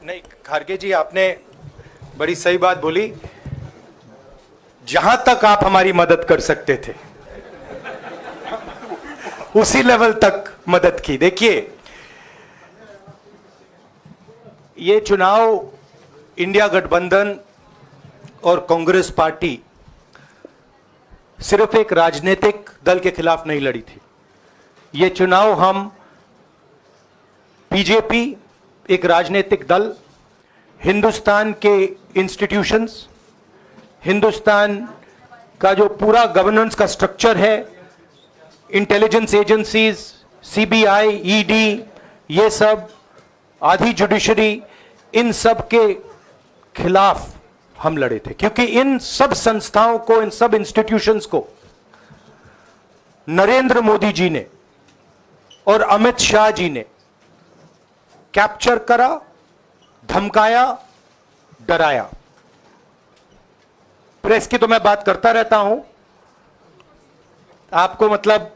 नहीं, खारगे जी आपने बड़ी सही बात बोली। जहां तक आप हमारी मदद कर सकते थे उसी लेवल तक मदद की। देखिए, ये चुनाव इंडिया गठबंधन और कांग्रेस पार्टी सिर्फ एक राजनीतिक दल के खिलाफ नहीं लड़ी थी। ये चुनाव हम बीजेपी, एक राजनीतिक दल, हिंदुस्तान के इंस्टीट्यूशंस, हिंदुस्तान का जो पूरा गवर्नेंस का स्ट्रक्चर है, इंटेलिजेंस एजेंसीज, सीबीआई, ईडी, ये सब, आधी जुडिशरी, इन सब के खिलाफ हम लड़े थे। क्योंकि इन सब संस्थाओं को, इन सब इंस्टीट्यूशंस को नरेंद्र मोदी जी ने और अमित शाह जी ने कैप्चर करा, धमकाया, डराया। प्रेस की तो मैं बात करता रहता हूं, आपको मतलब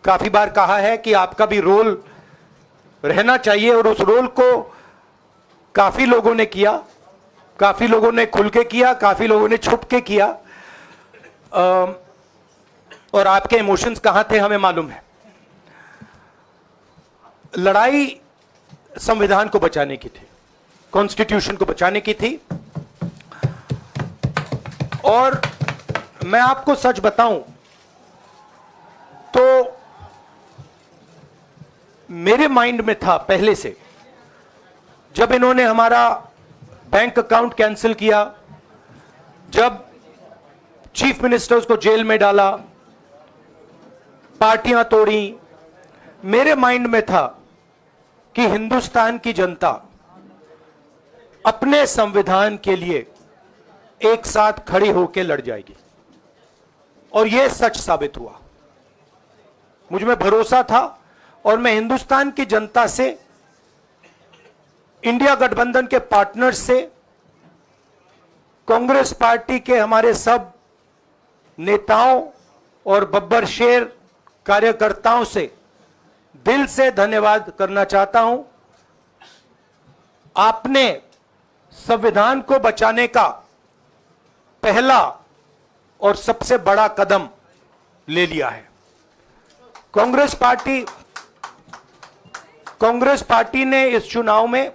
काफी बार कहा है कि आपका भी रोल रहना चाहिए, और उस रोल को काफी लोगों ने किया, काफी लोगों ने खुल के किया, काफी लोगों ने छुप के किया, और आपके इमोशंस कहां थे हमें मालूम है। लड़ाई संविधान को बचाने की थी, कॉन्स्टिट्यूशन को बचाने की थी। और मैं आपको सच बताऊं तो मेरे माइंड में था पहले से, जब इन्होंने हमारा बैंक अकाउंट कैंसिल किया, जब चीफ मिनिस्टर्स को जेल में डाला, पार्टियां तोड़ी, मेरे माइंड में था कि हिंदुस्तान की जनता अपने संविधान के लिए एक साथ खड़ी होकर लड़ जाएगी। और यह सच साबित हुआ। मुझ में भरोसा था, और मैं हिंदुस्तान की जनता से, इंडिया गठबंधन के पार्टनर्स से, कांग्रेस पार्टी के हमारे सब नेताओं और बब्बर शेर कार्यकर्ताओं से दिल से धन्यवाद करना चाहता हूं। आपने संविधान को बचाने का पहला और सबसे बड़ा कदम ले लिया है। कांग्रेस पार्टी ने इस चुनाव में,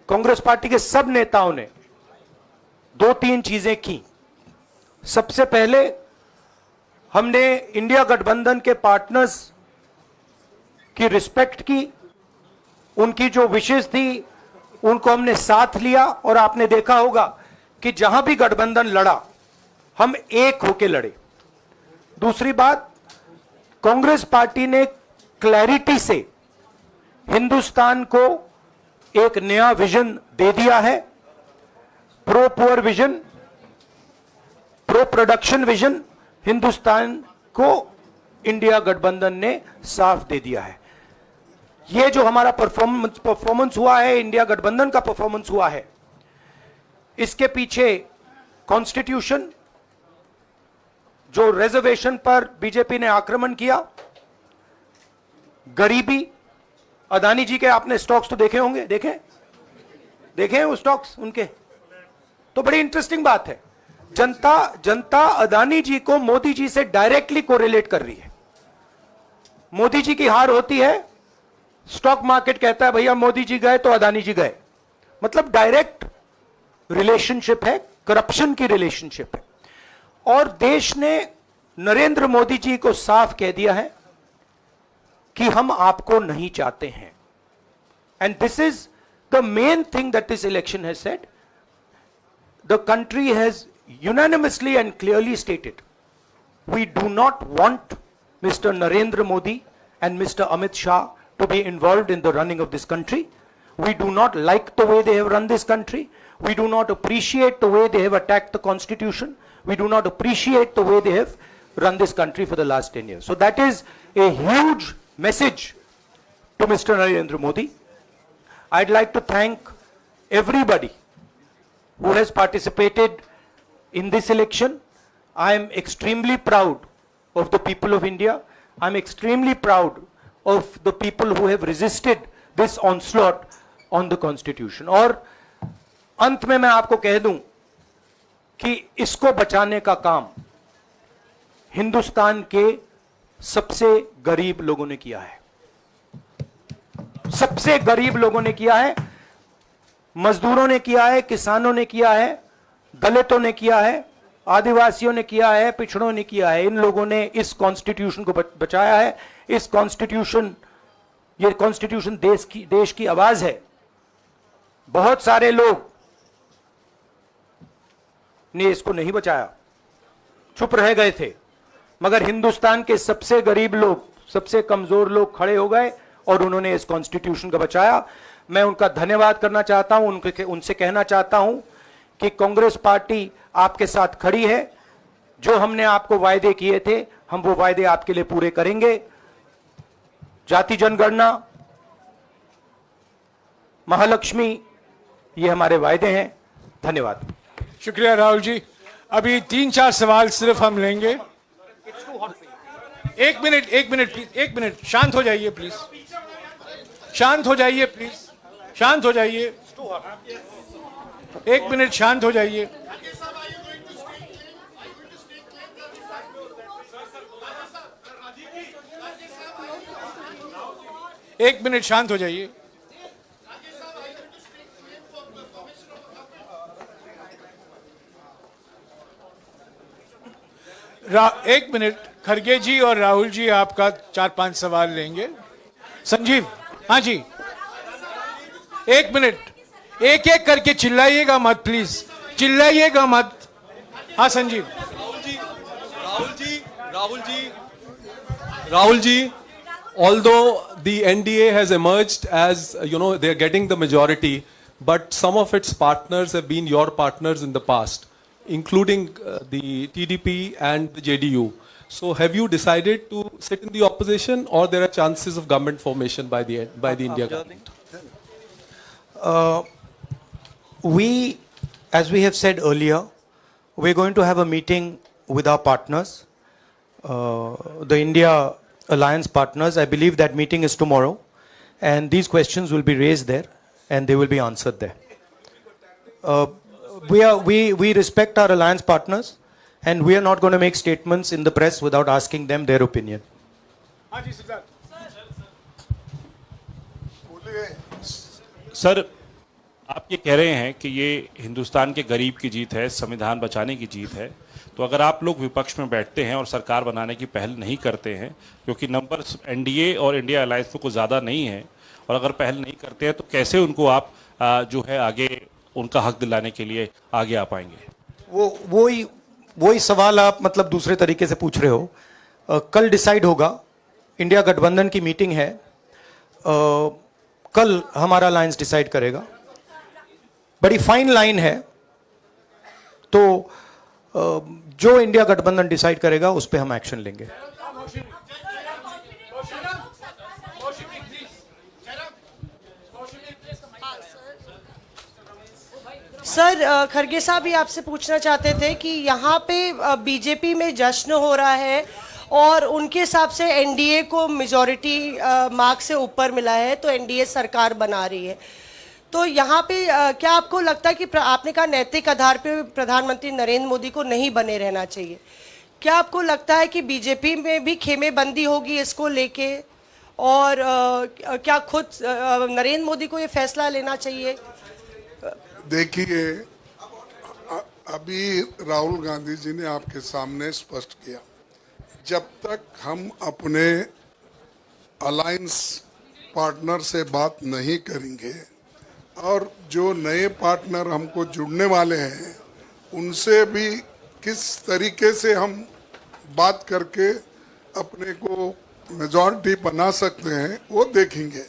कांग्रेस पार्टी के सब नेताओं ने 2-3 चीजें की। सबसे पहले हमने इंडिया गठबंधन के पार्टनर्स की रिस्पेक्ट की, उनकी जो विशेष थी उनको हमने साथ लिया, और आपने देखा होगा कि जहां भी गठबंधन लड़ा हम एक होकर लड़े। दूसरी बात, कांग्रेस पार्टी ने क्लैरिटी से हिंदुस्तान को एक नया विजन दे दिया है, pro poor vision, pro production vision. Hindustan को इंडिया गठबंधन ने साफ दे दिया है। यह जो हमारा परफॉर्मेंस हुआ है, इंडिया गठबंधन का परफॉर्मेंस हुआ है, इसके पीछे कॉन्स्टिट्यूशन, जो रिजर्वेशन पर बीजेपी ने आक्रमण किया, गरीबी, अदानी जी के आपने स्टॉक्स तो देखे होंगे, देखे हैं वो स्टॉक्स उनके, तो बड़ी इंटरेस्टिंग बात है। जनता अदानी जी को मोदी जी से डायरेक्टली कोरिलेट कर रही है। मोदी जी की हार होती है, स्टॉक मार्केट कहता है भैया मोदी जी गए तो अदानी जी गए। मतलब डायरेक्ट रिलेशनशिप है, करप्शन की रिलेशनशिप है। और देश ने नरेंद्र मोदी जी को साफ कह दिया है कि हम आपको नहीं चाहते हैं। And this is the main thing that this election has said. The country has unanimously and clearly stated, we do not want Mr. Narendra Modi and Mr. Amit Shah to be involved in the running of this country. We do not like the way they have run this country. We do not appreciate the way they have attacked the constitution. We do not appreciate the way they have run this country for the last 10 years. So that is a huge message to Mr. Narendra Modi. I'd like to thank everybody who has participated in this election. I am extremely proud of the people of India. I'm extremely proud of the people who have resisted this onslaught on the constitution. और अंत में मैं आपको कह दूं कि इसको बचाने का काम हिंदुस्तान के सबसे गरीब लोगों ने किया है, सबसे गरीब लोगों ने किया है, मजदूरों ने किया है, किसानों ने किया है, दलितों ने किया है, आदिवासियों ने किया है, पिछड़ों ने किया है। इन लोगों ने इस कॉन्स्टिट्यूशन को बचाया है। इस कॉन्स्टिट्यूशन, ये कॉन्स्टिट्यूशन देश की आवाज है। बहुत सारे लोग ने इसको नहीं बचाया, चुप रह गए थे, मगर हिंदुस्तान के सबसे गरीब लोग, सबसे कमजोर लोग खड़े हो गए और उन्होंने इस कॉन्स्टिट्यूशन को बचाया। मैं उनका धन्यवाद करना चाहता हूं, उनसे कहना चाहता हूं कि कांग्रेस पार्टी आपके साथ खड़ी है। जो हमने आपको वायदे किए थे, हम वो वायदे आपके लिए पूरे करेंगे। जाति जनगणना, महालक्ष्मी, ये हमारे वायदे हैं। धन्यवाद। शुक्रिया राहुल जी। अभी 3-4 सवाल सिर्फ हम लेंगे। एक मिनट प्लीज, एक मिनट, शांत हो जाइए प्लीज, शांत हो जाइए प्लीज, शांत हो जाइए, एक मिनट शांत हो जाइए। एक मिनट शांत हो जाइए। एक मिनट, खड़गे जी और राहुल जी आपका 4-5 सवाल लेंगे। संजीव, हाँ जी, एक मिनट, एक एक करके चिल्लाइएगा मत प्लीज, चिल्लाइएगा मत। हाँ Sanjeev. Rahul ji, although the NDA has emerged as, they're getting the majority, but some of its partners have been your partners in the past, including the TDP and the JDU. So have you decided to sit in the opposition, or there are chances of government formation by the India government? As we have said earlier, we're going to have a meeting with our partners, the India Alliance partners. I believe that meeting is tomorrow, and these questions will be raised there and they will be answered there. We respect our alliance partners, and we are not going to make statements in the press without asking them their opinion. Sir, आप ये कह रहे हैं कि ये हिंदुस्तान के गरीब की जीत है, संविधान बचाने की जीत है, तो अगर आप लोग विपक्ष में बैठते हैं और सरकार बनाने की पहल नहीं करते हैं, क्योंकि नंबर एनडीए और इंडिया अलायंस में कुछ ज़्यादा नहीं है, और अगर पहल नहीं करते हैं तो कैसे उनको आप जो है आगे उनका हक दिलाने के लिए आगे आ पाएंगे? वही सवाल आप मतलब दूसरे तरीके से पूछ रहे हो। कल डिसाइड होगा, इंडिया गठबंधन की मीटिंग है, कल हमारा अलायंस डिसाइड करेगा। बड़ी फाइन लाइन है, तो जो इंडिया गठबंधन डिसाइड करेगा उस पर हम एक्शन लेंगे। सर, खड़गे साहब भी आपसे पूछना चाहते थे कि यहाँ पे बीजेपी में जश्न हो रहा है और उनके हिसाब से एनडीए को मेजॉरिटी मार्क्स से ऊपर मिला है, तो एनडीए सरकार बना रही है। तो यहाँ पे क्या आपको लगता है कि आपने कहा नैतिक आधार पे प्रधानमंत्री नरेंद्र मोदी को नहीं बने रहना चाहिए, क्या आपको लगता है कि बीजेपी में भी खेमेबंदी होगी इसको लेके, और क्या खुद नरेंद्र मोदी को ये फैसला लेना चाहिए? देखिए, अभी राहुल गांधी जी ने आपके सामने स्पष्ट किया, जब तक हम अपने अलायंस पार्टनर से बात नहीं करेंगे और जो नए पार्टनर हमको जुड़ने वाले हैं उनसे भी किस तरीके से हम बात करके अपने को मेजॉरिटी बना सकते हैं वो देखेंगे।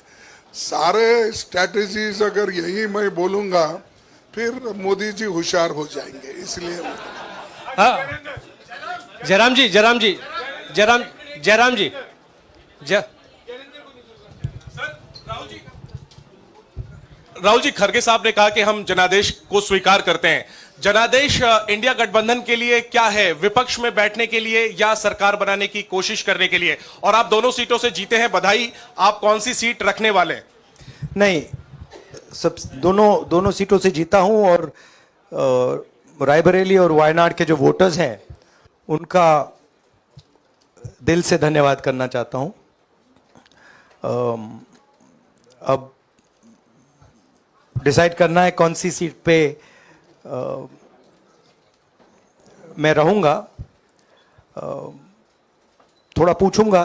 सारे स्ट्रैटेजीज अगर यही मैं बोलूँगा फिर मोदी जी होशियार हो जाएंगे, इसलिए। जयराम जी, राहुल जी, खड़गे साहब ने कहा कि हम जनादेश को स्वीकार करते हैं। जनादेश इंडिया गठबंधन के लिए क्या है? विपक्ष में बैठने के लिए या सरकार बनाने की कोशिश करने के लिए? और आप दोनों सीटों से जीते हैं, बधाई। आप कौन सी सीट रखने वाले? नहीं, सब दोनों सीटों से जीता हूं और रायबरेली और वायनाड के जो वोटर्स हैं उनका दिल से धन्यवाद करना चाहता हूं। अब डिसाइड करना है कौन सी सीट पे मैं रहूंगा। थोड़ा पूछूंगा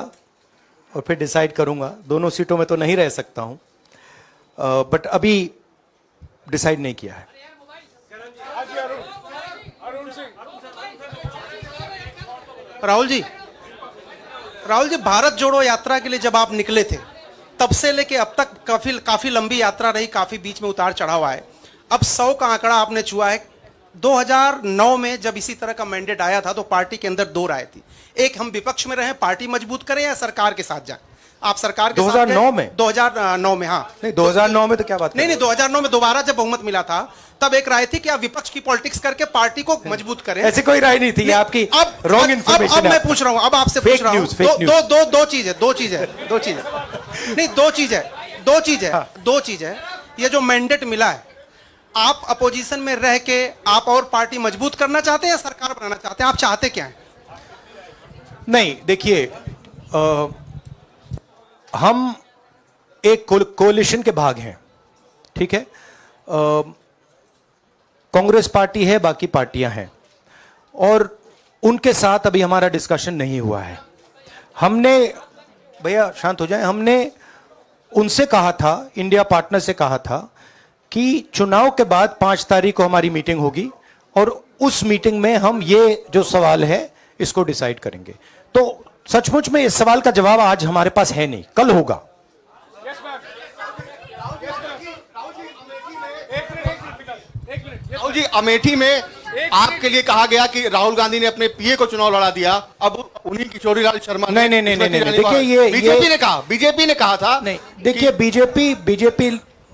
और फिर डिसाइड करूंगा। दोनों सीटों में तो नहीं रह सकता हूं, बट अभी डिसाइड नहीं किया है। राहुल जी, भारत जोड़ो यात्रा के लिए जब आप निकले थे तब से लेके अब तक काफी लंबी यात्रा रही, काफी बीच में उतार चढ़ाव आए। अब 100 का आंकड़ा आपने छुआ है। 2009 में जब इसी तरह का मैंडेट आया था तो पार्टी के अंदर 2 राय थी, एक हम विपक्ष में रहें, पार्टी मजबूत करें, या सरकार के साथ जाएं। आप सरकार के 2009 में 2009 में हाँ नहीं, 2009 में तो क्या बात नहीं 2009 में दोबारा जब बहुमत मिला था तब एक राय थी कि आप विपक्ष की पॉलिटिक्स करके पार्टी को मजबूत करें। ऐसी कोई राय नहीं थी। आपकी रॉन्ग इन्फॉर्मेशन। अब मैं पूछ रहा हूं, अब आपसे पूछ रहा हूं। दो चीज है। ये जो मैंडेट मिला है, आप अपोजिशन में रह के आप और पार्टी मजबूत करना चाहते हैं या सरकार बनाना चाहते हैं? आप चाहते क्या हैं? नहीं, देखिए, हम एक कोalition के भाग हैं, ठीक है। कांग्रेस पार्टी है, बाकी पार्टियां हैं, और उनके साथ अभी हमारा डिस्कशन नहीं हुआ है। हमने, भैया शांत हो जाए, हमने उनसे कहा था, इंडिया पार्टनर से कहा था कि चुनाव के बाद 5 तारीख को हमारी मीटिंग होगी और उस मीटिंग में हम ये जो सवाल है इसको डिसाइड करेंगे। तो सचमुच में इस सवाल का जवाब आज हमारे पास है नहीं, कल होगा। राहुल जी, अमेठी में आपके लिए कहा गया कि राहुल गांधी ने अपने पीए को चुनाव लड़ा दिया, अब उन्हीं किशोरीलाल शर्मा नहीं, देखिए, ये बीजेपी ने कहा था। नहीं, देखिए, बीजेपी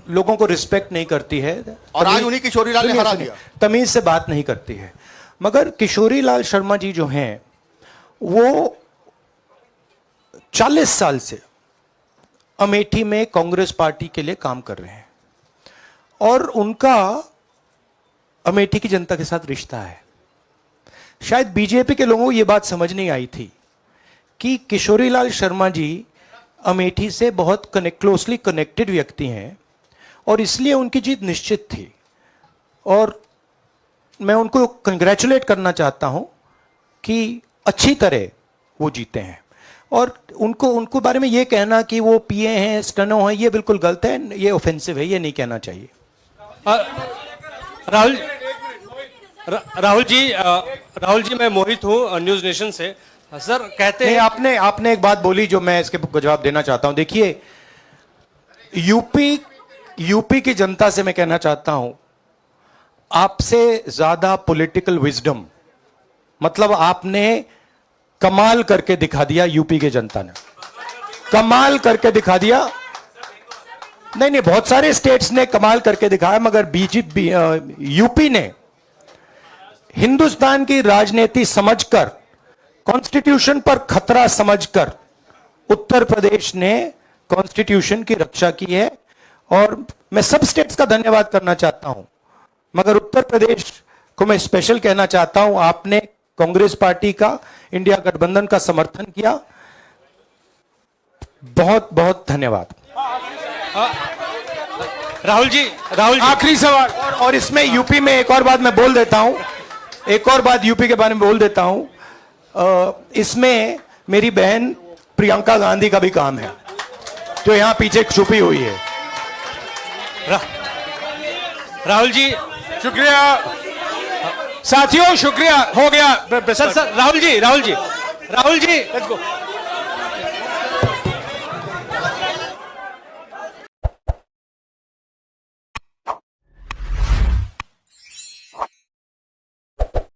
लोगों को रिस्पेक्ट नहीं करती है और आज उन्हीं किशोरीलाल ने हरा दिया। तमीज से बात नहीं करती है। मगर किशोरीलाल शर्मा जी जो हैं वो 40 साल से अमेठी में कांग्रेस पार्टी के लिए काम कर रहे हैं और उनका अमेठी की जनता के साथ रिश्ता है। शायद बीजेपी के लोगों को यह बात समझ नहीं आई थी कि किशोरीलाल शर्मा जी अमेठी से बहुत क्लोजली कनेक्टेड व्यक्ति हैं और इसलिए उनकी जीत निश्चित थी। और मैं उनको कंग्रेचुलेट करना चाहता हूं कि अच्छी तरह वो जीते हैं। और उनको बारे में ये कहना कि वो पीए हैं, स्टेनो हैं, ये बिल्कुल गलत है, ये ऑफेंसिव है, ये नहीं कहना चाहिए। राहुल जी, मैं मोहित हूँ न्यूज नेशन से। सर कहते हैं, आपने एक बात बोली जो मैं इसके जवाब देना चाहता हूं। देखिए, यूपी की जनता से मैं कहना चाहता हूं, आपसे ज्यादा पॉलिटिकल विजडम, मतलब आपने कमाल करके दिखा दिया। यूपी की जनता ने कमाल करके दिखा दिया। नहीं, बहुत सारे स्टेट्स ने कमाल करके दिखाया, मगर बीजेपी यूपी ने हिंदुस्तान की राजनीति समझकर, कॉन्स्टिट्यूशन पर खतरा समझकर उत्तर प्रदेश ने कॉन्स्टिट्यूशन की रक्षा की है। और मैं सब स्टेट्स का धन्यवाद करना चाहता हूं, मगर उत्तर प्रदेश को मैं स्पेशल कहना चाहता हूं। आपने कांग्रेस पार्टी का, इंडिया गठबंधन का समर्थन किया, बहुत बहुत धन्यवाद। राहुल जी, आखिरी सवाल। और इसमें यूपी में एक और बात मैं बोल देता हूं, यूपी के बारे में बोल देता हूं। इसमें मेरी बहन प्रियंका गांधी का भी काम है, जो यहां पीछे छुपी हुई है। राहुल जी, शुक्रिया साथियों, शुक्रिया। हो गया सर राहुल जी